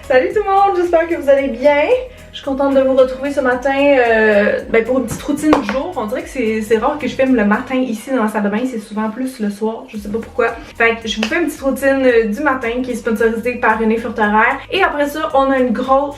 Salut tout le monde, j'espère que vous allez bien. Je suis contente de vous retrouver ce matin pour une petite routine du jour. On dirait que c'est rare que je filme le matin ici dans la salle de bain, c'est souvent plus le soir, je sais pas pourquoi. Fait que je vous fais une petite routine du matin qui est sponsorisée par René Furteraire. Et après ça, on a une grosse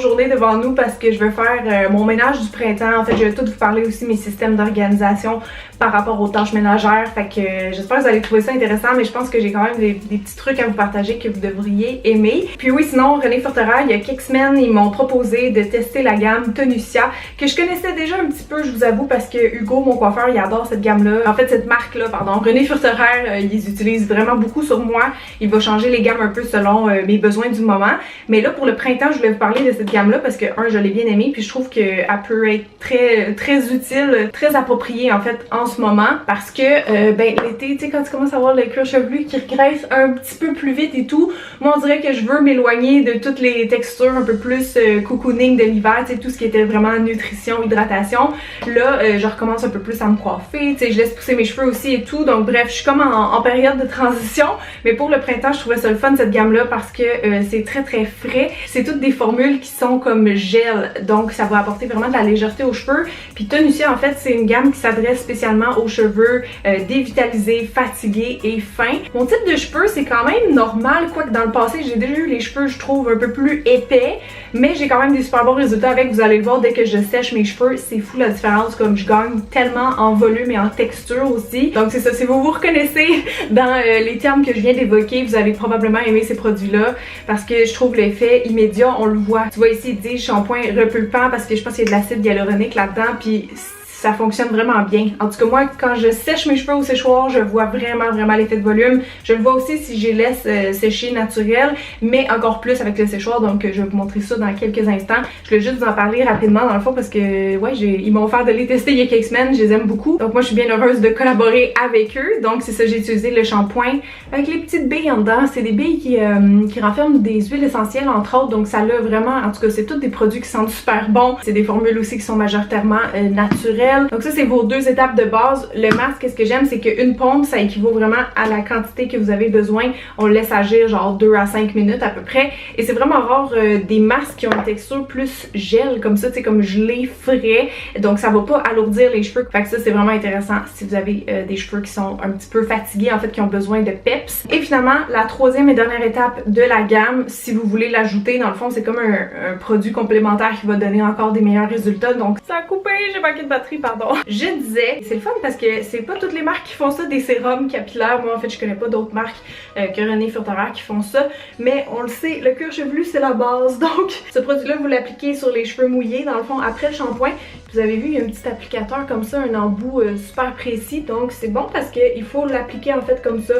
journée devant nous parce que je vais faire mon ménage du printemps. En fait, je vais tout vous parler aussi de mes systèmes d'organisation par rapport aux tâches ménagères. Fait que j'espère que vous allez trouver ça intéressant, mais je pense que j'ai quand même des petits trucs à vous partager que vous devriez aimer. Puis oui, sinon, René Furteraire, il y a quelques semaines, ils m'ont proposé de tester la gamme Tonusia, que je connaissais déjà un petit peu, je vous avoue, parce que Hugo, mon coiffeur, il adore cette gamme-là. En fait, cette marque-là, pardon, René Furteraire, ils les utilisent vraiment beaucoup sur moi. Il va changer les gammes un peu selon mes besoins du moment. Mais là, pour le printemps, je voulais vous parler de cette gamme-là parce que, je l'ai bien aimée, puis je trouve qu'elle peut être très utile, très appropriée, en fait, en ce moment. Parce que, l'été, tu sais, quand tu commences à avoir le cuir chevelu qui regraisse un petit peu plus vite et tout, moi, on dirait que je veux m'éloigner de toutes les textures un peu plus cocooning de l'hiver, tu sais, tout ce qui était vraiment nutrition, hydratation. Là, je recommence un peu plus à me coiffer, tu sais, je laisse pousser mes cheveux aussi et tout. Donc bref, je suis comme en période de transition. Mais pour le printemps, je trouvais ça le fun cette gamme-là parce que c'est très frais. C'est toutes des formules qui sont comme gel, donc ça va apporter vraiment de la légèreté aux cheveux. Puis Tonusia, en fait, c'est une gamme qui s'adresse spécialement aux cheveux dévitalisés, fatigués et fins. Mon type de cheveux, c'est quand même normal, quoique dans le passé, j'ai déjà eu les cheveux, je trouve, un peu plus épais, mais j'ai quand même des super bons résultats avec. Vous allez le voir dès que je sèche mes cheveux, c'est fou la différence, comme je gagne tellement en volume et en texture aussi. Donc c'est ça, si vous vous reconnaissez dans les termes que je viens d'évoquer, vous allez probablement aimer ces produits-là parce que je trouve l'effet immédiat, on le voit. Tu vois ici, il dit shampoing repulpant parce que je pense qu'il y a de l'acide hyaluronique là-dedans, puis ça fonctionne vraiment bien. En tout cas, moi, quand je sèche mes cheveux au séchoir, je vois vraiment l'effet de volume. Je le vois aussi si je les laisse sécher naturel, mais encore plus avec le séchoir, donc je vais vous montrer ça dans quelques instants. Je voulais juste vous en parler rapidement dans le fond parce que, ouais, ils m'ont offert de les tester il y a quelques semaines, je les aime beaucoup. Donc moi, je suis bien heureuse de collaborer avec eux. Donc c'est ça, j'ai utilisé le shampoing avec les petites billes en dedans. C'est des billes qui renferment des huiles essentielles, entre autres, donc ça l'a vraiment, en tout cas, c'est tous des produits qui sentent super bons. C'est des formules aussi qui sont majoritairement naturelles. Donc ça, c'est vos deux étapes de base. Le masque, ce que j'aime, c'est qu'une pompe, ça équivaut vraiment à la quantité que vous avez besoin. On le laisse agir genre 2 à 5 minutes à peu près. Et c'est vraiment rare des masques qui ont une texture plus gel comme ça, tu sais, comme gelé, frais. Donc ça va pas alourdir les cheveux. Fait que ça, c'est vraiment intéressant si vous avez des cheveux qui sont un petit peu fatigués, en fait, qui ont besoin de peps. Et finalement, la troisième et dernière étape de la gamme, si vous voulez l'ajouter, dans le fond, c'est comme un produit complémentaire qui va donner encore des meilleurs résultats. Donc ça a coupé, j'ai manqué de batterie. Pardon. Je disais, c'est le fun parce que c'est pas toutes les marques qui font ça, des sérums capillaires. Moi, en fait, je connais pas d'autres marques que René Furteraire qui font ça. Mais on le sait, le cuir chevelu, c'est la base. Donc, ce produit-là, vous l'appliquez sur les cheveux mouillés, dans le fond, après le shampoing. Vous avez vu, il y a un petit applicateur comme ça, un embout super précis. Donc, c'est bon parce qu'il faut l'appliquer, en fait, comme ça,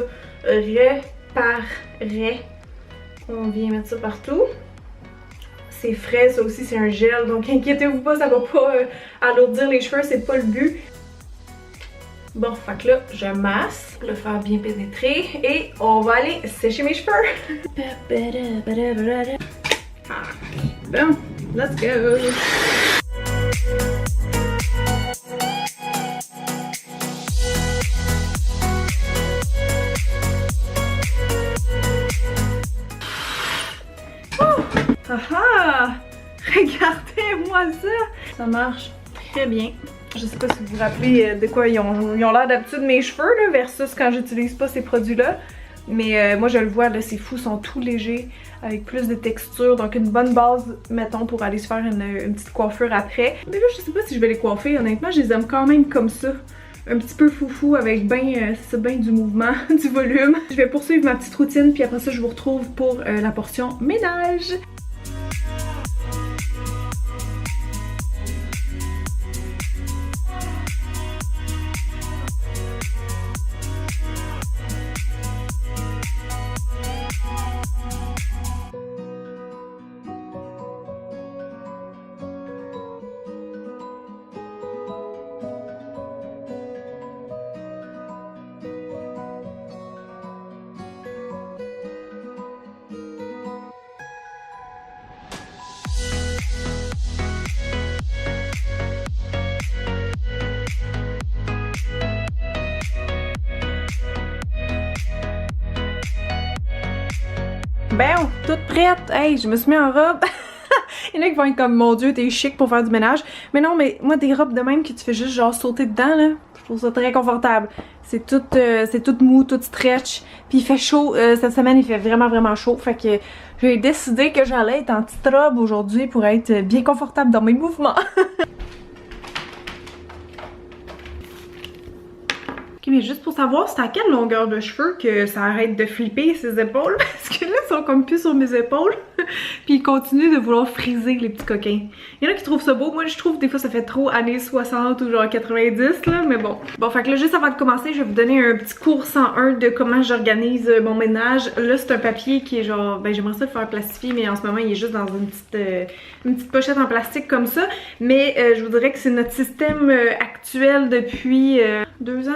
rais par rais. On vient mettre ça partout. C'est frais, ça aussi c'est un gel, donc inquiétez-vous pas, ça va pas alourdir les cheveux, c'est pas le but. Bon, fait que là, je masse pour le faire bien pénétrer et on va aller sécher mes cheveux. Bon, let's go! Ah! Regardez-moi ça! Ça marche très bien. Je sais pas si vous vous rappelez de quoi ils ont l'air d'habitude mes cheveux là, versus quand j'utilise pas ces produits-là. Mais moi je le vois là, c'est fou, ils sont tout légers, avec plus de texture. Donc une bonne base, mettons, pour aller se faire une petite coiffure après. Mais là je sais pas si je vais les coiffer, honnêtement, je les aime quand même comme ça. Un petit peu foufou avec ben du mouvement, du volume. Je vais poursuivre ma petite routine puis après ça je vous retrouve pour la portion ménage. Ben, toute prête. Hey, je me suis mis en robe. Il y en a qui vont être comme, mon Dieu, t'es chic pour faire du ménage. Mais non, mais moi, des robes de même que tu fais juste genre sauter dedans, là, je trouve ça très confortable. C'est tout mou, tout stretch. Puis il fait chaud. Cette semaine, il fait vraiment chaud. Fait que j'ai décidé que j'allais être en petite robe aujourd'hui pour être bien confortable dans mes mouvements. Ok, mais juste pour savoir, c'est à quelle longueur de cheveux que ça arrête de flipper ses épaules? Parce que là, ils sont comme plus sur mes épaules. Puis ils continuent de vouloir friser les petits coquins. Il y en a qui trouvent ça beau. Moi, je trouve des fois ça fait trop années 60 ou genre 90 là, mais bon. Bon, fait que là, juste avant de commencer, je vais vous donner un petit cours 101 de comment j'organise mon ménage. Là, c'est un papier qui est genre, ben j'aimerais ça le faire plastifier, mais en ce moment, il est juste dans une petite pochette en plastique comme ça. Mais je vous dirais que c'est notre système actuel depuis 2 ans,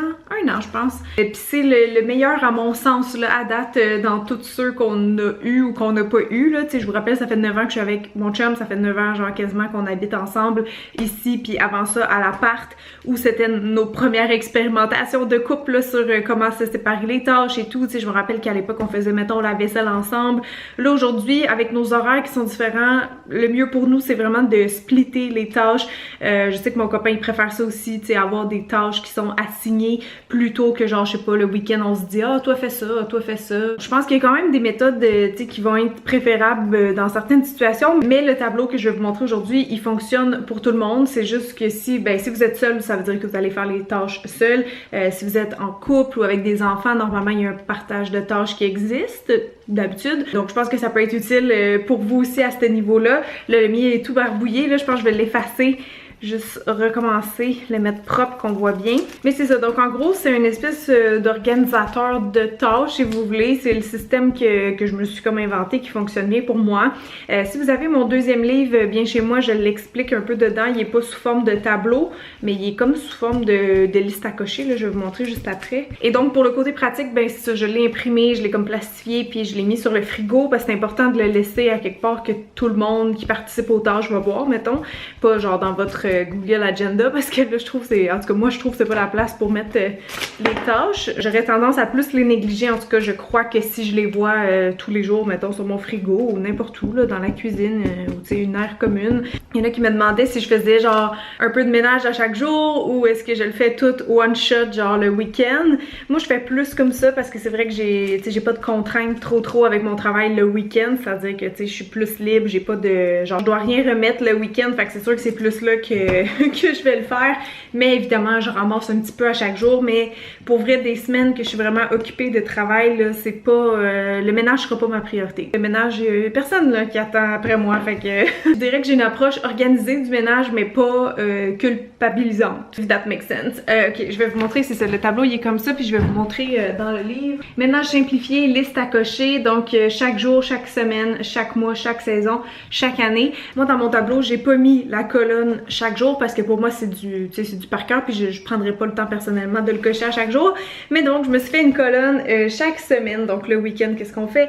1 an je pense. Et puis c'est le meilleur à mon sens là, à date dans tous ceux qu'on a eu ou qu'on n'a pas eu là. Tu sais, je vous rappelle, ça fait 9 ans que je suis avec mon chum, ça fait 9 ans genre quasiment qu'on habite ensemble ici, puis avant ça à l'appart où c'était nos premières expérimentations de couple là, sur comment se séparer les tâches et tout. Tu sais, je me rappelle qu'à l'époque on faisait mettons la vaisselle ensemble. Là aujourd'hui avec nos horaires qui sont différents, le mieux pour nous c'est vraiment de splitter les tâches. Je sais que mon copain il préfère ça aussi, tu sais, avoir des tâches qui sont assignées plutôt que genre je sais pas le week-end on se dit ah toi fais ça, toi fais ça. Je pense qu'il y a quand même des méthodes tu sais qui vont être préférables dans certaines situations, mais le tableau que je vais vous montrer aujourd'hui il fonctionne pour tout le monde. C'est juste que si vous êtes seul, ça veut dire que vous allez faire les tâches seul. Si vous êtes en couple ou avec des enfants, normalement il y a un partage de tâches qui existe d'habitude, donc je pense que ça peut être utile pour vous aussi à ce niveau-là. Là, le mien est tout barbouillé, là je pense que je vais l'effacer, juste recommencer, le mettre propre qu'on voit bien. Mais c'est ça, donc en gros c'est une espèce d'organisateur de tâches si vous voulez. C'est le système que je me suis comme inventé qui fonctionne bien pour moi. Si vous avez mon deuxième livre Bien chez moi, je l'explique un peu dedans. Il est pas sous forme de tableau, mais il est comme sous forme de liste à cocher, là, je vais vous montrer juste après. Et donc pour le côté pratique, ben c'est ça, je l'ai imprimé, je l'ai comme plastifié, puis je l'ai mis sur le frigo parce que c'est important de le laisser à quelque part que tout le monde qui participe aux tâches va voir, mettons. Pas genre dans votre Google Agenda, parce que là je trouve c'est, en tout cas moi je trouve que c'est pas la place pour mettre les tâches. J'aurais tendance à plus les négliger, en tout cas je crois que si je les vois tous les jours, mettons sur mon frigo ou n'importe où là, dans la cuisine ou tu sais une aire commune. Il y en a qui me demandaient si je faisais genre un peu de ménage à chaque jour ou est-ce que je le fais tout one shot genre le week-end. Moi je fais plus comme ça parce que c'est vrai que j'ai pas de contraintes trop avec mon travail le week-end, c'est-à-dire que tu sais je suis plus libre, j'ai pas de genre je dois rien remettre le week-end, fait que c'est sûr que c'est plus là que je vais le faire, mais évidemment je ramasse un petit peu à chaque jour. Mais pour vrai des semaines que je suis vraiment occupée de travail là, c'est pas le ménage sera pas ma priorité. Le ménage, personne là qui attend après moi, fait que je dirais que j'ai une approche organisée du ménage mais pas culpabilisante, if that makes sense. Ok, je vais vous montrer, c'est ça, le tableau il est comme ça, puis je vais vous montrer dans le livre. Ménage simplifié, liste à cocher, donc chaque jour, chaque semaine, chaque mois, chaque saison, chaque année. Moi dans mon tableau j'ai pas mis la colonne chaque jour parce que pour moi c'est du par cœur, puis je prendrais pas le temps personnellement de le cocher à chaque jour. Mais donc je me suis fait une colonne chaque semaine, donc le week-end qu'est-ce qu'on fait,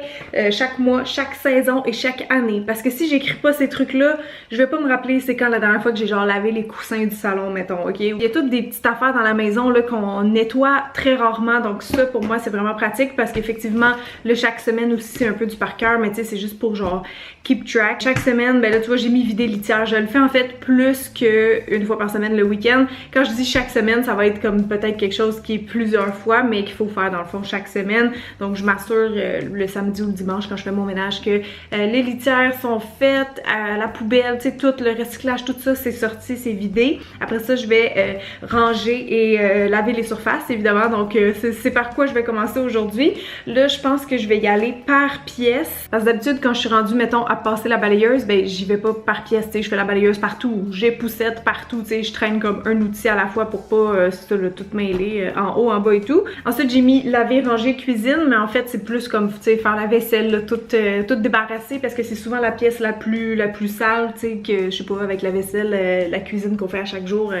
chaque mois, chaque saison et chaque année. Parce que si j'écris pas ces trucs là, je vais pas me rappeler c'est quand la dernière fois que j'ai genre lavé les coussins du salon mettons, ok. Il y a toutes des petites affaires dans la maison là qu'on nettoie très rarement, donc ça pour moi c'est vraiment pratique parce qu'effectivement le chaque semaine aussi c'est un peu du par cœur, mais tu sais c'est juste pour genre keep track. Chaque semaine, ben là tu vois j'ai mis vider litière, je le fais en fait plus que une fois par semaine le week-end. Quand je dis chaque semaine, ça va être comme peut-être quelque chose qui est plusieurs fois, mais qu'il faut faire dans le fond chaque semaine. Donc je m'assure le samedi ou le dimanche quand je fais mon ménage que les litières sont faites, à la poubelle, tu sais, tout le recyclage, tout ça c'est sorti, c'est vidé. Après ça je vais ranger et laver les surfaces évidemment, donc c'est par quoi je vais commencer aujourd'hui. Là je pense que je vais y aller par pièce, parce que d'habitude quand je suis rendue mettons à passer la balayeuse, ben j'y vais pas par pièce, tu sais, je fais la balayeuse partout, j'ai poussette partout, tu sais, je traîne comme un outil à la fois pour pas tout mêler en haut, en bas et tout. Ensuite j'ai mis laver, ranger, cuisine, mais en fait c'est plus comme tu sais faire la vaisselle, là, toute débarrassée, parce que c'est souvent la pièce la plus sale, tu sais, que je sais pas avec la vaisselle, la cuisine qu'on fait à chaque jour,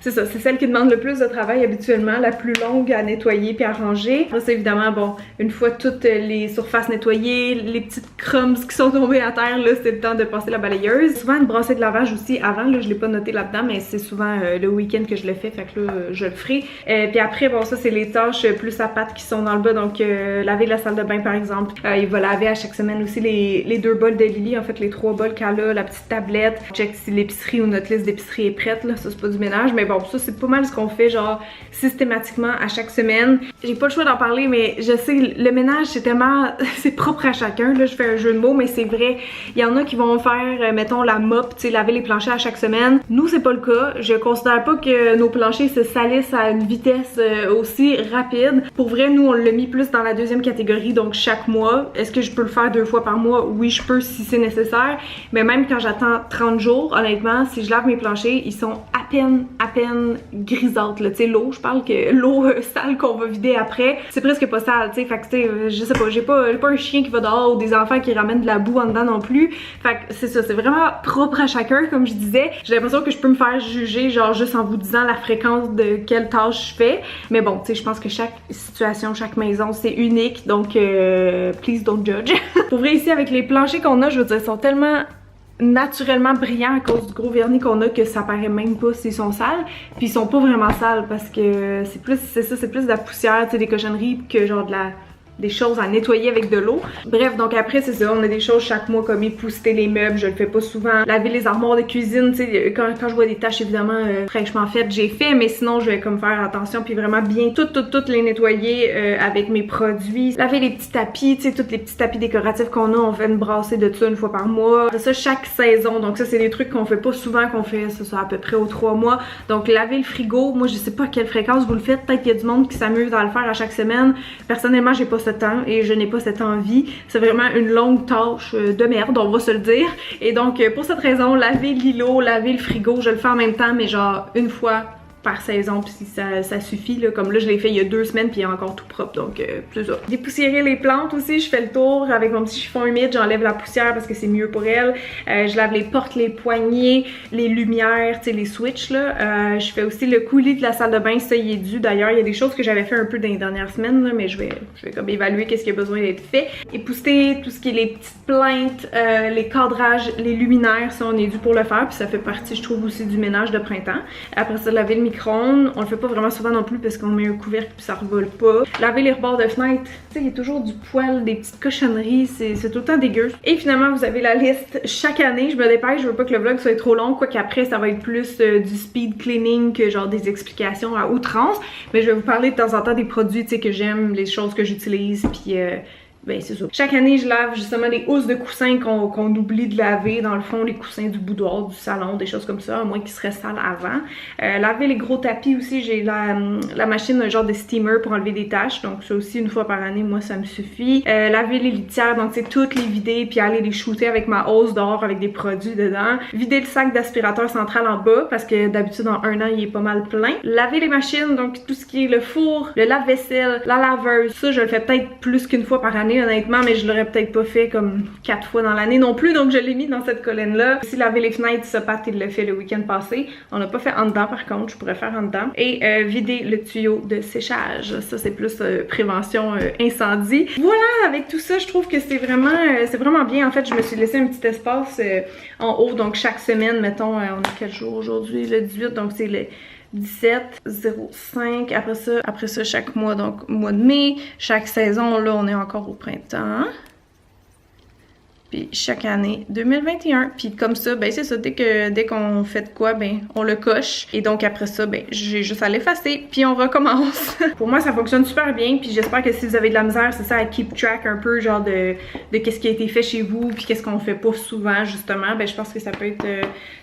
c'est ça, c'est celle qui demande le plus de travail habituellement, la plus longue à nettoyer puis à ranger. Après ça, évidemment, bon, une fois toutes les surfaces nettoyées, les petites crumbs qui sont tombées à terre, là, c'est le temps de passer la balayeuse. Souvent une brassée de lavage aussi avant, là, je l'ai pas noté là-dedans, mais c'est souvent le week-end que je le fais, fait que là, je le ferai. Puis après, bon, ça, c'est les tâches plus à pattes qui sont dans le bas, donc laver la salle de bain, par exemple. Il va laver à chaque semaine aussi les 2 bols de Lily, en fait, les 3 bols qu'elle a, la petite tablette. Check si l'épicerie ou notre liste d'épicerie est prête, là, ça, c'est pas du ménage, mais bon, ça, c'est pas mal ce qu'on fait, genre, systématiquement à chaque semaine. J'ai pas le choix d'en parler, mais je sais, le ménage, c'est tellement, c'est propre à chacun, là, je fais un jeu de mots, mais c'est vrai, il y en a qui vont faire, mettons, la mop, tu sais, laver les planchers à chaque semaine. Nous, c'est pas le cas. Je considère pas que nos planchers se salissent à une vitesse aussi rapide. Pour vrai, nous, on l'a mis plus dans la deuxième catégorie, donc chaque mois. Est-ce que je peux le faire 2 fois par mois? Oui, je peux si c'est nécessaire, mais même quand j'attends 30 jours, honnêtement, si je lave mes planchers, ils sont à peine grisâtres, là. Tu sais, l'eau, je parle que l'eau sale qu'on va vider après, c'est presque pas sale, tu sais. Fait que, tu sais, je sais pas, j'ai pas un chien qui va dehors ou des enfants qui ramènent de la boue en dedans non plus. Fait que c'est ça, c'est vraiment propre à chacun, comme je disais. J'ai l'impression que je peux me faire juger, genre, juste en vous disant la fréquence de quelle tâche je fais. Mais bon, tu sais, je pense que chaque situation, chaque maison, c'est unique, donc please don't judge. Pour vrai, ici, avec les planchers qu'on a, je veux dire, ils sont tellement naturellement brillants à cause du gros vernis qu'on a que ça paraît même pas s'ils sont sales, puis ils sont pas vraiment sales parce que c'est plus, c'est ça, c'est plus de la poussière, tu sais, des cochonneries que genre des choses à nettoyer avec de l'eau. Bref, donc après, c'est ça, on a des choses chaque mois comme épousseter les meubles, je le fais pas souvent. Laver les armoires de cuisine, tu sais, quand je vois des tâches évidemment fraîchement faites, j'ai fait, mais sinon je vais comme faire attention puis vraiment bien toutes les nettoyer avec mes produits. Laver les petits tapis, tu sais, tous les petits tapis décoratifs qu'on a, on fait une brassée de ça une fois par mois. Après ça, chaque saison, donc ça c'est des trucs qu'on fait pas souvent, qu'on fait ça à peu près aux 3 mois. Donc laver le frigo, moi je sais pas à quelle fréquence vous le faites, peut-être qu'il y a du monde qui s'amuse à le faire à chaque semaine. Personnellement, j'ai pas ce temps et je n'ai pas cette envie. C'est vraiment une longue tâche de merde, on va se le dire. Et donc pour cette raison, laver l'îlot, laver le frigo, je le fais en même temps, mais genre une fois par saison, puis ça suffit là. Comme là je l'ai fait il y a 2 semaines puis il est encore tout propre, donc c'est ça. Dépoussiérer les plantes aussi, je fais le tour avec mon petit chiffon humide, j'enlève la poussière parce que c'est mieux pour elles. Je lave les portes, les poignées, les lumières, tu sais, les switches là. Je fais aussi le coulis de la salle de bain, ça y est dû d'ailleurs. Il y a des choses que j'avais fait un peu dans les dernières semaines là, mais je vais comme évaluer qu'est-ce qui a besoin d'être fait. Épousseter tout ce qui est les petites plaintes, les cadrages, les luminaires, ça on est dû pour le faire, puis ça fait partie je trouve aussi du ménage de printemps. Après ça, laver le micro-ondes, on le fait pas vraiment souvent non plus parce qu'on met un couvercle puis ça revole pas. Laver les rebords de fenêtre, tu sais, il y a toujours du poil, des petites cochonneries, c'est tout le temps dégueu. Et finalement, vous avez la liste chaque année, je me dépêche, je veux pas que le vlog soit trop long, quoi qu'après ça va être plus du speed cleaning que genre des explications à outrance, mais je vais vous parler de temps en temps des produits, tu sais, que j'aime, les choses que j'utilise, puis ben c'est ça. Chaque année, je lave justement des housses de coussins qu'on oublie de laver. Dans le fond, les coussins du boudoir, du salon, des choses comme ça, à moins qu'ils seraient sales avant. Laver les gros tapis aussi, j'ai la machine, un genre de steamer pour enlever des taches. Donc ça aussi, une fois par année, moi, ça me suffit. Laver les litières, donc c'est toutes les vider puis aller les shooter avec ma hausse dehors avec des produits dedans. Vider le sac d'aspirateur central en bas parce que d'habitude, en 1 an, il est pas mal plein. Laver les machines, donc tout ce qui est le four, le lave-vaisselle, la laveuse. Ça, je le fais peut-être plus qu'une fois par année, honnêtement, mais je l'aurais peut-être pas fait comme 4 fois dans l'année non plus, donc je l'ai mis dans cette colonne-là. Aussi, laver les fenêtres, ça, Pat, il l'a fait le week-end passé. On n'a pas fait en dedans, par contre, je pourrais faire en dedans. Et vider le tuyau de séchage. Ça, c'est plus prévention incendie. Voilà, avec tout ça, je trouve que c'est vraiment bien. En fait, je me suis laissé un petit espace en haut, donc chaque semaine, mettons, on a quel jour aujourd'hui? Le 18, donc c'est le 17,05. Après ça, chaque mois, donc mois de mai. Chaque saison, là, on est encore au printemps. Puis chaque année 2021. Puis comme ça, ben c'est ça, dès qu'on fait de quoi, ben on le coche. Et donc après ça, ben j'ai juste à l'effacer, puis on recommence. Pour moi, ça fonctionne super bien, puis j'espère que si vous avez de la misère, c'est ça, à keep track un peu, genre de qu'est-ce qui a été fait chez vous, puis qu'est-ce qu'on fait pas souvent, justement, ben je pense que ça peut être...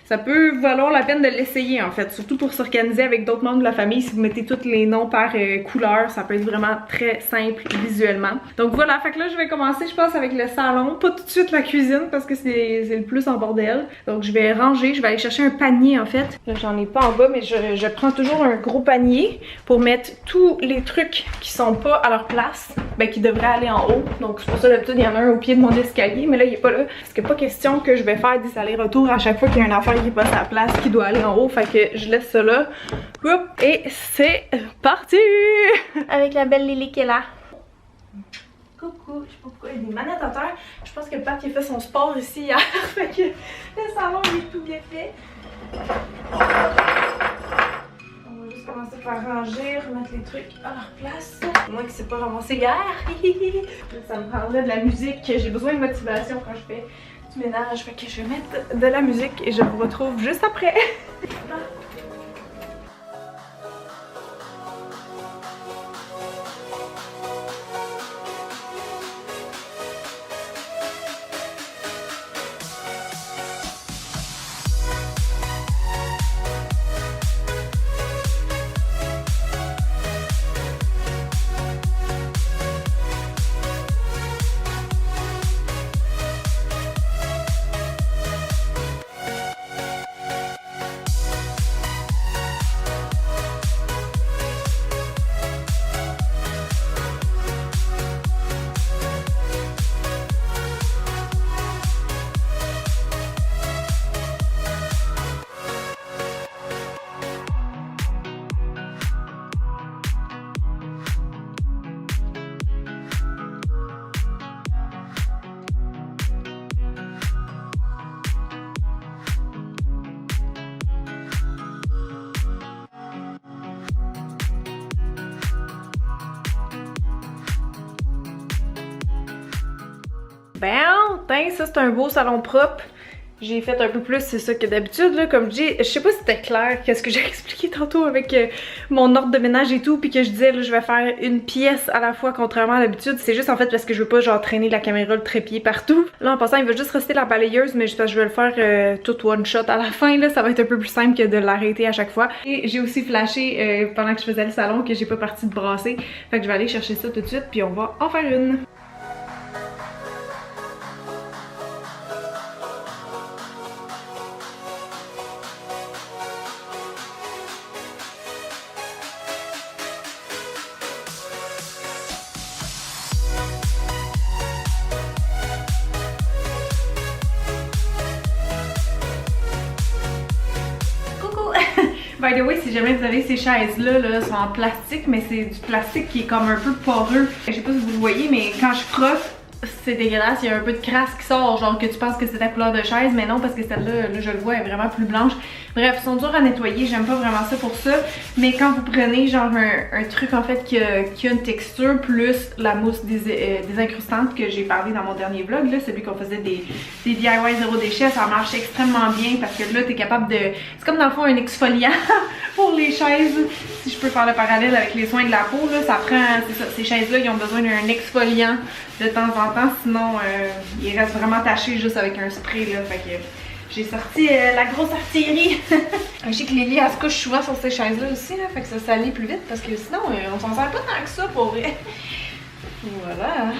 ça peut valoir la peine de l'essayer, en fait. Surtout pour s'organiser avec d'autres membres de la famille. Si vous mettez tous les noms par couleur, ça peut être vraiment très simple visuellement. Donc voilà, fait que là, je vais commencer, je pense, avec le salon. Pas tout de suite ma cuisine parce que c'est le plus en bordel. Donc je vais ranger, je vais aller chercher un panier en fait. Là j'en ai pas en bas mais je prends toujours un gros panier pour mettre tous les trucs qui sont pas à leur place, ben qui devraient aller en haut. Donc c'est pour ça d'habitude il y en a un au pied de mon escalier mais là il est pas là. Parce que pas question que je vais faire des allers-retours à chaque fois qu'il y a une affaire qui est pas à sa place qui doit aller en haut. Fait que je laisse ça là. Oups, et c'est parti! Avec la belle Lily qui est là. Coucou, je sais pas pourquoi il y a des manettes à terre. Je pense que Pat il a fait son sport ici hier. Fait que le salon il est tout bien fait. On va juste commencer par ranger, remettre les trucs à leur place. Moi qui s'est pas ramassé hier. Ça me prendrait de la musique. J'ai besoin de motivation quand je fais du ménage. Fait que je vais mettre de la musique et je vous retrouve juste après. Ben, ça c'est un beau salon propre. J'ai fait un peu plus, c'est ça que d'habitude, là, comme je dis, je sais pas si c'était clair qu'est-ce que j'ai expliqué tantôt avec mon ordre de ménage et tout, puis que je disais, là, je vais faire une pièce à la fois, contrairement à d'habitude. C'est juste en fait parce que je veux pas genre traîner la caméra, le trépied partout. Là, en passant, il va juste rester la balayeuse, mais juste parce que je vais le faire tout one shot à la fin, là, ça va être un peu plus simple que de l'arrêter à chaque fois. Et j'ai aussi flashé pendant que je faisais le salon que j'ai pas parti de brasser, fait que je vais aller chercher ça tout de suite, puis on va en faire une. By the way, si jamais vous avez ces chaises-là, là, sont en plastique, mais c'est du plastique qui est comme un peu poreux. Je sais pas si vous le voyez, mais quand je frotte, c'est dégueulasse, il y a un peu de crasse qui sort, genre que tu penses que c'est ta couleur de chaise, mais non, parce que celle-là, là, je le vois, elle est vraiment plus blanche. Bref, ils sont durs à nettoyer, j'aime pas vraiment ça pour ça, mais quand vous prenez genre un truc en fait qui a une texture plus la mousse désincrustante que j'ai parlé dans mon dernier vlog, là, celui qu'on faisait des DIY zéro déchet, ça marche extrêmement bien parce que là, t'es capable de... C'est comme dans le fond un exfoliant pour les chaises, si je peux faire le parallèle avec les soins de la peau, là, ça prend, c'est ça, ces chaises-là, ils ont besoin d'un exfoliant de temps en temps, sinon ils restent vraiment tachés juste avec un spray, là, fait que... J'ai sorti la grosse artillerie. Je sais que Lily, elle se couche souvent sur ces chaises-là aussi, là, fait que ça s'allait plus vite parce que sinon, on s'en sert pas tant que ça pour vrai. Voilà.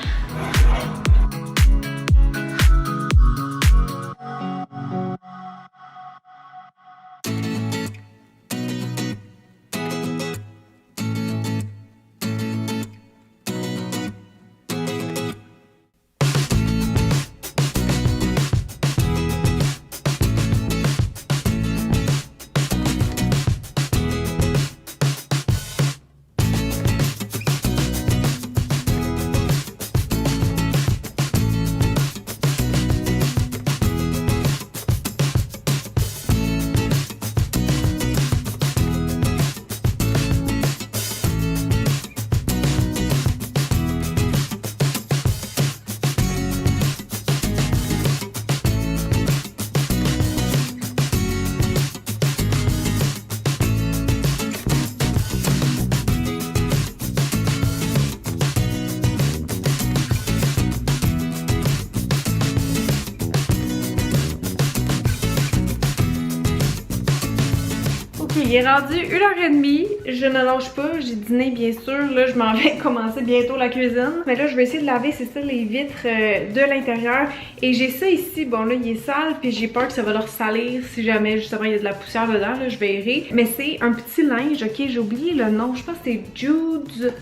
il est rendu 1h30, je ne lâche pas, j'ai dîné bien sûr, là je m'en vais commencer bientôt la cuisine. Mais là je vais essayer de laver, c'est ça, les vitres de l'intérieur. Et j'ai ça ici, bon là il est sale, puis j'ai peur que ça va leur salir si jamais justement il y a de la poussière dedans, là je verrai. Mais c'est un petit linge, ok, j'ai oublié le nom, je pense que c'est Jude's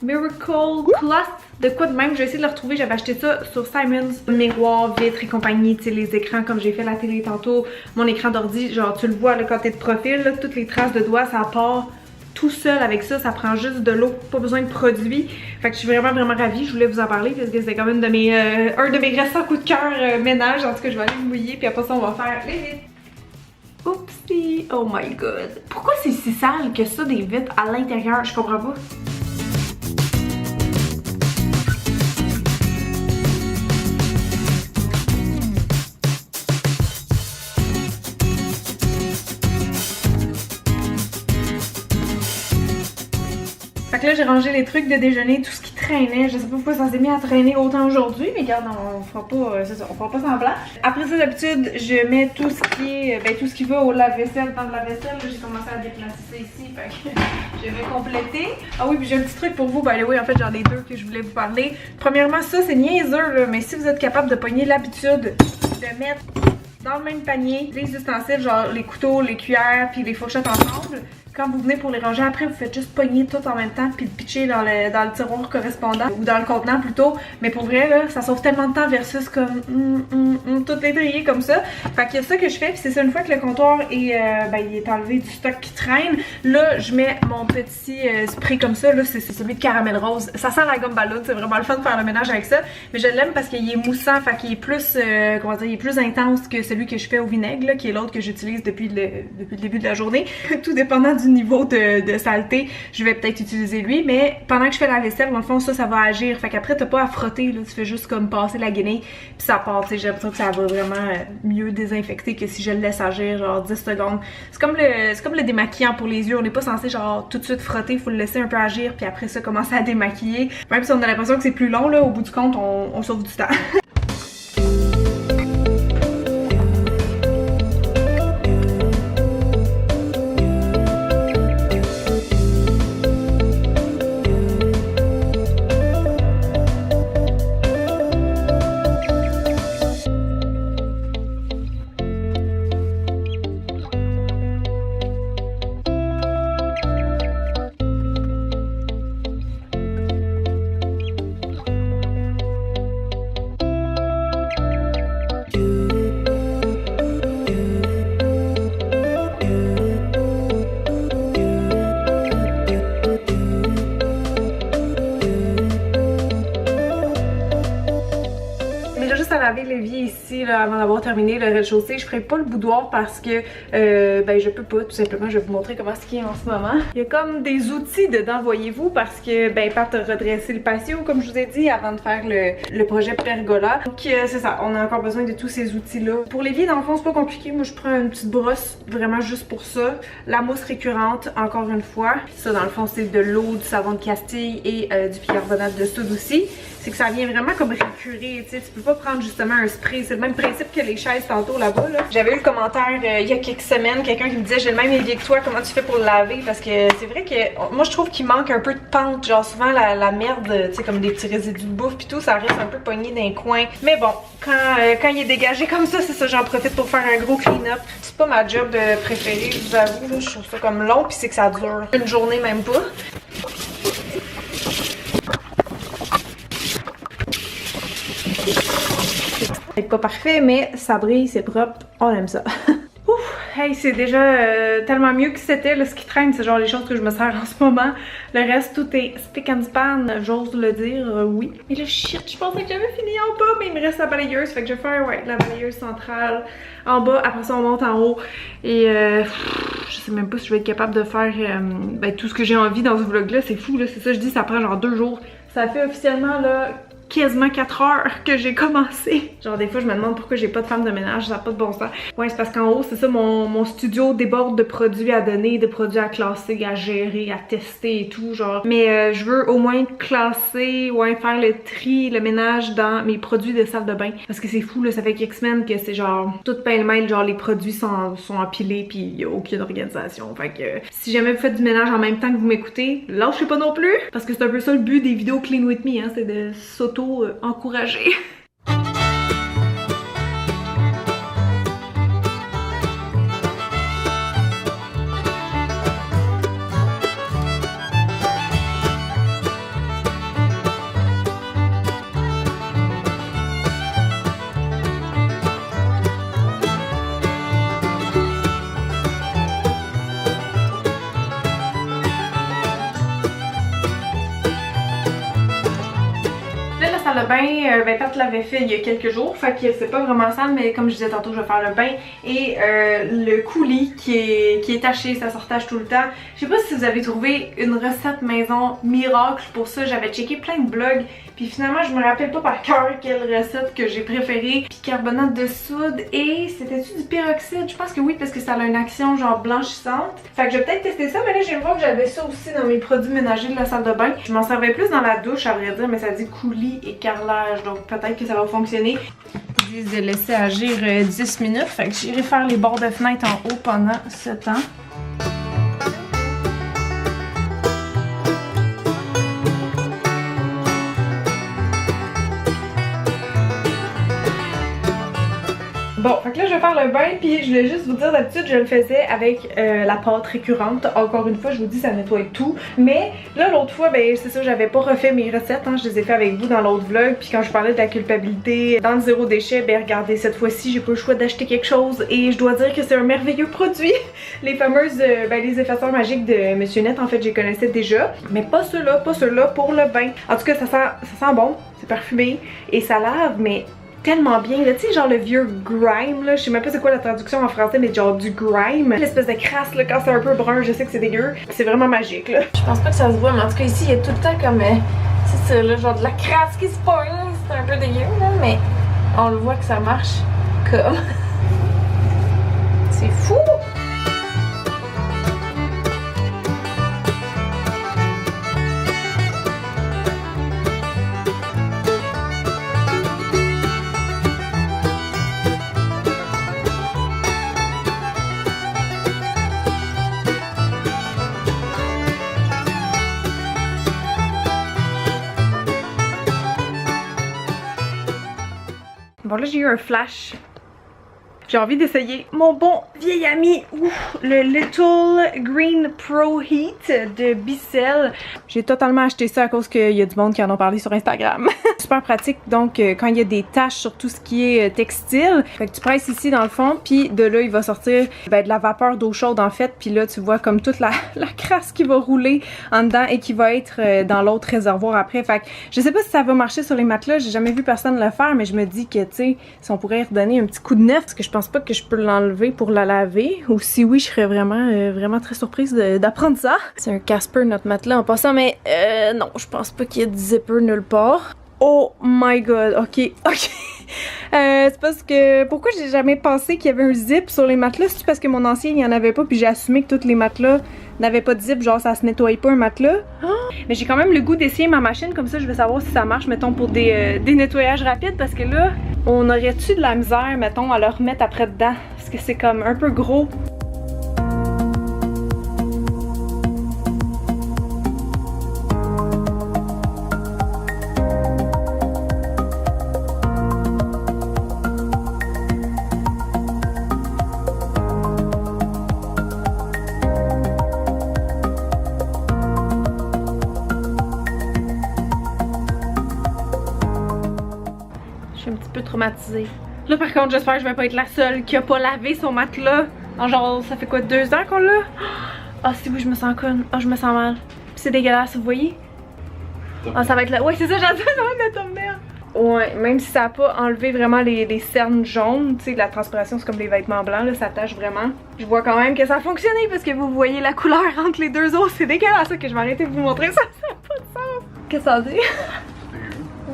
Miracle Cloth, de quoi de même, je vais essayer de le retrouver, j'avais acheté ça sur Simons, miroir, vitres et compagnie, tu sais les écrans comme j'ai fait la télé tantôt, mon écran d'ordi, genre tu le vois là quand t'es de profil, là, toutes les traces de doigts, ça part tout seul avec ça, ça prend juste de l'eau, pas besoin de produits. Fait que je suis vraiment ravie, je voulais vous en parler parce que c'est quand même un de mes récents coups de cœur ménage, en tout cas je vais aller me mouiller puis après ça on va faire les vitres. Oupsie, oh my god. Pourquoi c'est si sale que ça des vitres à l'intérieur, je comprends pas. Fait que là j'ai rangé les trucs de déjeuner, tout ce qui traînait, je sais pas pourquoi ça s'est mis à traîner autant aujourd'hui, mais regarde, on fera pas, c'est ça, on fera pas semblant. Après ça d'habitude, je mets tout ce qui est, tout ce qui va au lave-vaisselle dans le lave-vaisselle, j'ai commencé à déplacer ça ici, fait que je vais compléter. Ah oui, puis j'ai un petit truc pour vous, by the way, en fait j'en ai deux que je voulais vous parler. Premièrement ça c'est niaiseux là, mais si vous êtes capable de pogner l'habitude de mettre dans le même panier les ustensiles, genre les couteaux, les cuillères, puis les fourchettes ensemble, quand vous venez pour les ranger après, vous faites juste pogner tout en même temps puis le pitcher dans le tiroir correspondant ou dans le contenant plutôt. Mais pour vrai, là, ça sauve tellement de temps versus comme tout étrié comme ça. Fait qu'il y a ça que je fais, puis c'est ça, une fois que le comptoir est, il est enlevé du stock qui traîne, là, je mets mon petit spray comme ça, là, c'est celui de caramel rose. Ça sent la gomme ballon, c'est vraiment le fun de faire le ménage avec ça. Mais je l'aime parce qu'il est moussant, fait qu'il est plus, comment dire, il est plus intense que celui que je fais au vinaigre, là, qui est l'autre que j'utilise depuis le début de la journée. Tout dépendant du niveau de saleté, je vais peut-être utiliser lui, mais pendant que je fais la vaisselle, dans le fond, ça va agir. Fait qu'après, t'as pas à frotter, là, tu fais juste comme passer la guenille, puis ça part, tu sais, j'ai l'impression que ça va vraiment mieux désinfecter que si je le laisse agir, genre 10 secondes. C'est comme le démaquillant pour les yeux, on n'est pas censé, genre, tout de suite frotter, il faut le laisser un peu agir, puis après ça, commencer à démaquiller. Même si on a l'impression que c'est plus long, là, au bout du compte, on sauve du temps. Laver l'évier ici là, avant d'avoir terminé le rez-de-chaussée. Je ferai pas le boudoir parce que je peux pas, tout simplement. Je vais vous montrer comment ce qui est en ce moment. Il y a comme des outils dedans, voyez-vous, parce que Pat a redressé le patio, comme je vous ai dit, avant de faire le projet pergola. Donc c'est ça, on a encore besoin de tous ces outils-là. Pour l'évier, dans le fond, c'est pas compliqué. Moi, je prends une petite brosse, vraiment juste pour ça. La mousse récurrente, encore une fois. Ça, dans le fond, c'est de l'eau, du savon de Castille et du bicarbonate de soude aussi. C'est que ça vient vraiment comme récurer, tu sais, tu peux pas prendre justement un spray, c'est le même principe que les chaises tantôt là-bas, là. J'avais eu le commentaire il y a quelques semaines, quelqu'un qui me disait j'ai le même évier que toi, comment tu fais pour le laver, parce que c'est vrai que moi je trouve qu'il manque un peu de pente, genre souvent la merde, tu sais, comme des petits résidus de bouffe pis tout, ça reste un peu pogné dans les coins. Mais bon, quand il est dégagé comme ça, c'est ça, j'en profite pour faire un gros clean-up. C'est pas ma job préférée, je vous avoue, là, je trouve ça comme long pis c'est que ça dure une journée même pas. C'est pas parfait, mais ça brille, c'est propre, on aime ça. Ouf, hey, c'est déjà tellement mieux que c'était. Ce qui traîne, c'est genre les choses que je me sers en ce moment. Le reste, tout est spick and span, j'ose le dire, oui. Et là, shit, je pensais que j'avais fini en bas, mais il me reste la balayeuse. Fait que je vais faire, la balayeuse centrale en bas. Après ça, on monte en haut. Et je sais même pas si je vais être capable de faire tout ce que j'ai envie dans ce vlog-là. C'est fou, là. C'est ça, je dis, ça prend genre 2 jours. Ça fait officiellement, là, quasiment 4 heures que j'ai commencé. Genre des fois je me demande pourquoi j'ai pas de femme de ménage, ça n'a pas de bon sens. Ouais, c'est parce qu'en haut, c'est ça, mon studio déborde de produits à donner, de produits à classer, à gérer, à tester et tout, genre. Mais je veux au moins classer, ouais, faire le tri, le ménage dans mes produits de salle de bain. Parce que c'est fou, là, ça fait quelques semaines que c'est genre tout pêle-mêle, genre les produits sont empilés pis il y a aucune organisation. Fait que si jamais vous faites du ménage en même temps que vous m'écoutez, lâchez pas non plus. Parce que c'est un peu ça le but des vidéos Clean With Me, hein, c'est de s'auto-encourager. Le bain, ben Pat l'avait fait il y a quelques jours, fait que c'est pas vraiment sale, mais comme je disais tantôt, je vais faire le bain et le coulis qui est taché, ça se retache tout le temps. Je sais pas si vous avez trouvé une recette maison miracle pour ça, j'avais checké plein de blogs, puis finalement je me rappelle pas par cœur quelle recette que j'ai préférée. Bicarbonate de soude et c'était-tu du peroxyde? Je pense que oui, parce que ça a une action genre blanchissante. Fait que je vais peut-être tester ça, mais là j'ai vu que j'avais ça aussi dans mes produits ménagers de la salle de bain. Je m'en servais plus dans la douche à vrai dire, mais ça dit coulis et carrelage, donc peut-être que ça va fonctionner. Ils disent de laisser agir 10 minutes, fait que j'irai faire les bords de fenêtre en haut pendant ce temps. Bon, fait que là je vais faire le bain, puis je voulais juste vous dire, d'habitude je le faisais avec la pâte récurrente. Encore une fois, je vous dis, ça nettoie tout. Mais là l'autre fois, ben c'est ça, j'avais pas refait mes recettes, hein, je les ai fait avec vous dans l'autre vlog. Puis quand je parlais de la culpabilité dans le zéro déchet, ben regardez, cette fois-ci j'ai pas le choix d'acheter quelque chose. Et je dois dire que c'est un merveilleux produit. Les fameuses, les effaceurs magiques de Monsieur Net, en fait, je les connaissais déjà. Mais pas ceux-là, pour le bain. En tout cas, ça sent bon, c'est parfumé et ça lave, mais tellement bien, là, tu sais, genre le vieux grime, là, je sais même pas c'est quoi la traduction en français, mais genre du grime, l'espèce de crasse, là, quand c'est un peu brun, je sais que c'est dégueu, c'est vraiment magique, là. Je pense pas que ça se voit, mais en tout cas ici, il y a tout le temps comme, c'est ça, là, genre de la crasse qui se pointe, c'est un peu dégueu, là, mais on le voit que ça marche comme... C'est fou! Bon là j'ai eu un flash. J'ai envie d'essayer mon bon vieil ami, le Little Green Pro Heat de Bissell. J'ai totalement acheté ça à cause qu'il y a du monde qui en ont parlé sur Instagram. Super pratique, donc quand il y a des taches sur tout ce qui est textile, fait que tu presses ici dans le fond, puis de là il va sortir de la vapeur d'eau chaude en fait, puis là tu vois comme toute la crasse qui va rouler en dedans et qui va être dans l'autre réservoir après. Fait que je sais pas si ça va marcher sur les matelas, j'ai jamais vu personne le faire, mais je me dis que tu sais, si on pourrait redonner un petit coup de neuf, parce que je pense pas que je peux l'enlever pour la laver, ou si oui, je serais vraiment très surprise d'apprendre ça. C'est un Casper notre matelas en passant, mais non, je pense pas qu'il y ait de zipper nulle part. Oh my god, ok. C'est parce que, pourquoi j'ai jamais pensé qu'il y avait un zip sur les matelas? C'est parce que mon ancien il y en avait pas, puis j'ai assumé que tous les matelas n'avaient pas de zip, genre ça se nettoie pas un matelas. Mais j'ai quand même le goût d'essayer ma machine, comme ça je vais savoir si ça marche, mettons, pour des nettoyages rapides, parce que là, on aurait-tu de la misère, mettons, à le remettre après dedans? Parce que c'est comme un peu gros. Un petit peu traumatisée. Là par contre j'espère que je vais pas être la seule qui a pas lavé son matelas. En genre ça fait quoi, 2 ans qu'on l'a? Ah si oui, je me sens conne. Ah je me sens mal. C'est dégueulasse, vous voyez? Ah ça va être là. Ouais c'est ça, j'adore, ça va être la thumbnail. Ouais, même si ça a pas enlevé vraiment les cernes jaunes, tu sais, la transpiration c'est comme les vêtements blancs, là, ça tâche vraiment. Je vois quand même que ça a fonctionné parce que vous voyez la couleur entre les deux os. C'est dégueulasse ça, que je vais arrêter de vous montrer ça, ça n'a pas de sens. Qu'est-ce que ça dit?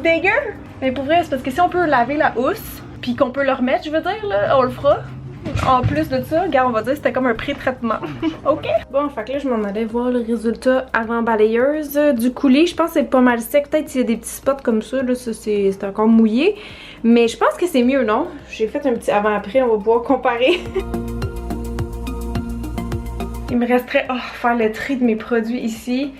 dégueu! Mais pour vrai, c'est parce que si on peut laver la housse, puis qu'on peut le remettre, je veux dire, là, on le fera. En plus de ça, regarde, on va dire que c'était comme un pré-traitement. OK? Bon, fait que là, je m'en allais voir le résultat avant balayeuse du coulis. Je pense que c'est pas mal sec. Peut-être qu'il y a des petits spots comme ça, là, ça c'est encore mouillé. Mais je pense que c'est mieux, non? J'ai fait un petit avant-après, on va pouvoir comparer. Il me resterait, faire le tri de mes produits ici.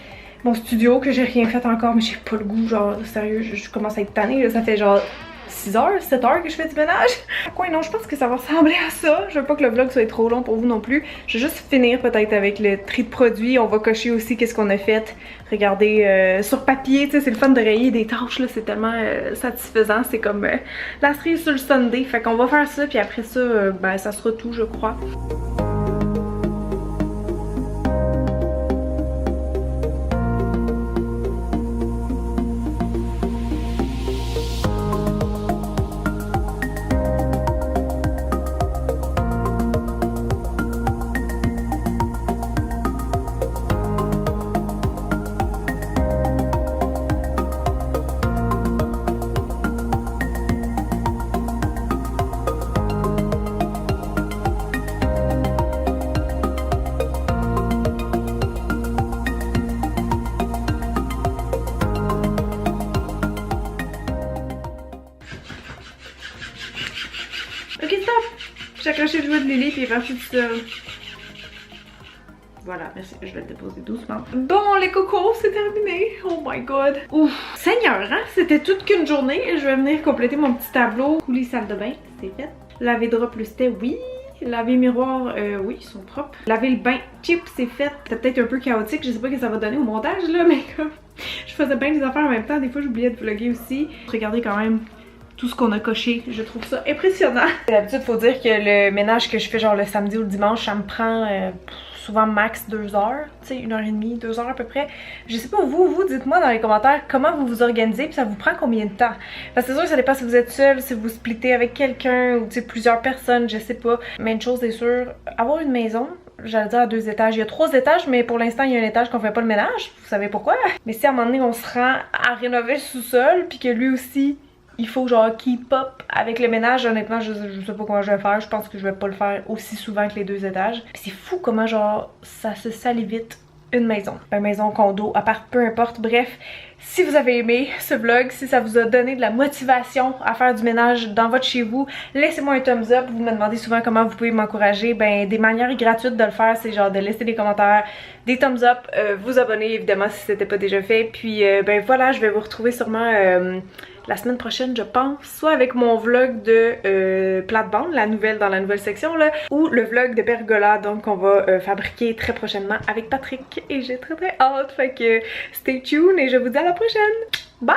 Mon studio, que j'ai rien fait encore, mais j'ai pas le goût, genre, sérieux, je commence à être tannée, là, ça fait genre 6 heures, 7 heures que je fais du ménage. Quoi, non, je pense que ça va ressembler à ça. Je veux pas que le vlog soit trop long pour vous non plus. Je vais juste finir peut-être avec le tri de produits. On va cocher aussi qu'est-ce qu'on a fait. Regardez sur papier, tu sais, c'est le fun de rayer des tâches, là, c'est tellement satisfaisant. C'est comme la cerise sur le Sunday. Fait qu'on va faire ça, puis après ça, ben, ça sera tout, je crois. Ok, stop! J'ai accroché le jouet de Lily puis il est parti tout seul. Voilà, merci, je vais le déposer doucement. Bon, les cocos, c'est terminé. Oh my god. Ouf, Seigneur, hein? C'était toute qu'une journée. Je vais venir compléter mon petit tableau. Coulis salle de bain, c'est fait. Laver drap plus thé, oui. Laver miroir, oui, ils sont propres. Laver le bain, chip, c'est fait. C'était peut-être un peu chaotique, je sais pas ce que ça va donner au montage là, mais comme je faisais bien des affaires en même temps, des fois j'oubliais de vlogger aussi. Regardez quand même tout ce qu'on a coché, je trouve ça impressionnant. D'habitude, faut dire que le ménage que je fais genre le samedi ou le dimanche, ça me prend souvent max 2 heures, tu sais, 1h30, 2 heures à peu près. Je sais pas, vous dites-moi dans les commentaires comment vous vous organisez puis ça vous prend combien de temps. Parce que c'est sûr que ça dépend si vous êtes seul, si vous splittez avec quelqu'un ou tu sais plusieurs personnes, je sais pas. Mais une chose est sûre, avoir une maison, j'allais dire à 2 étages. Il y a 3 étages, mais pour l'instant, il y a un étage qu'on fait pas le ménage. Vous savez pourquoi? Mais si à un moment donné, on se rend à rénover le sous-sol puis que lui aussi, il faut genre keep up avec le ménage, honnêtement je sais pas comment je vais faire, je pense que je vais pas le faire aussi souvent que les 2 étages. Puis c'est fou comment genre ça se salit vite une maison. Une maison, condo, appart, peu importe, bref. Si vous avez aimé ce vlog, si ça vous a donné de la motivation à faire du ménage dans votre chez vous, laissez-moi un thumbs up. Vous me demandez souvent comment vous pouvez m'encourager. Ben des manières gratuites de le faire, c'est genre de laisser des commentaires, des thumbs up, vous abonner évidemment si c'était pas déjà fait. Puis ben voilà, je vais vous retrouver sûrement la semaine prochaine, je pense, soit avec mon vlog de plate-bande, la nouvelle dans la nouvelle section là, ou le vlog de pergola, donc on va fabriquer très prochainement avec Patrick et j'ai très hâte, fait que stay tuned et je vous dis à la prochaine. Bye!